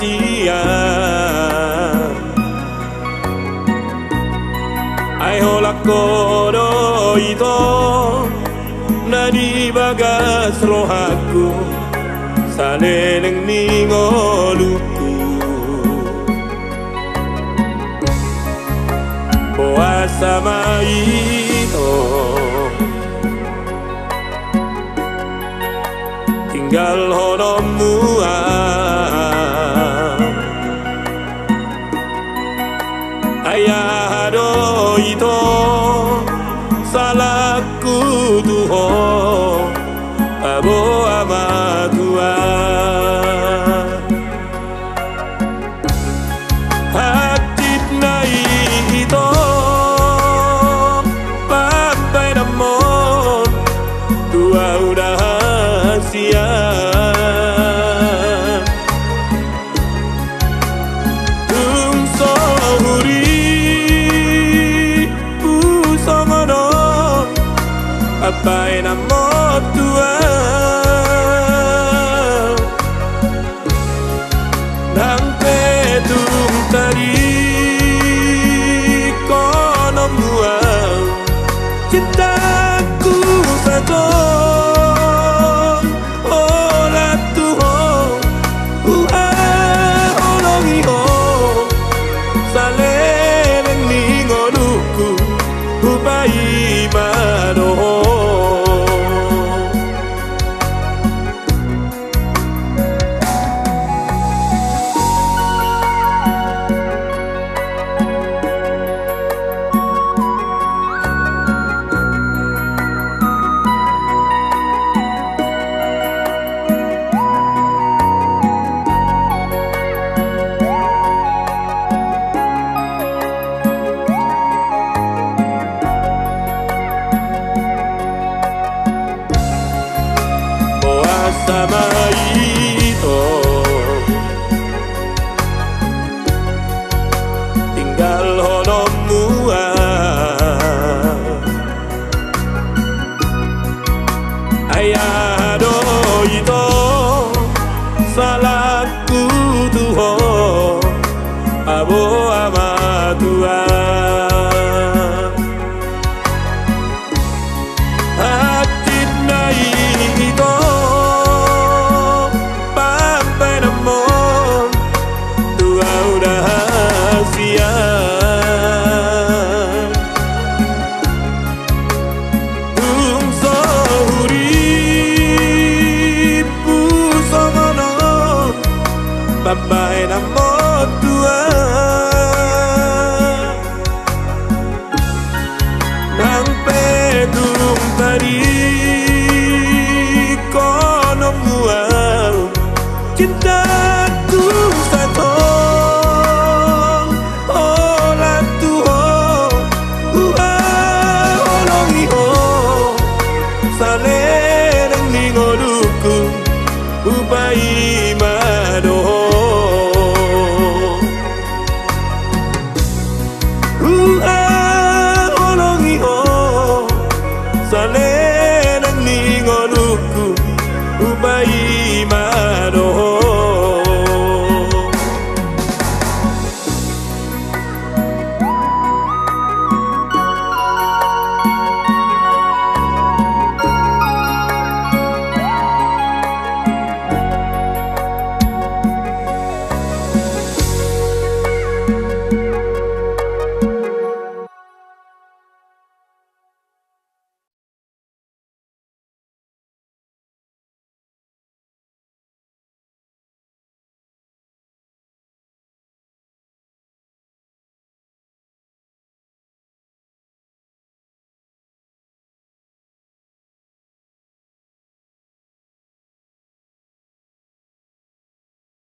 sia ai hola kodo itu nadi bagas rohaku saleleng ningoluku puasa maito tinggal honomu ayah do itu salahku tuho abo amatua hakit nai itu papai namon dua udah siap apai namo tua nang petung tadi kono mua cintaku satu olah tuho olongi ho saleleng ningonuku upai mano sama itu tinggal honomu ayah do itu salahku tuho abo amatua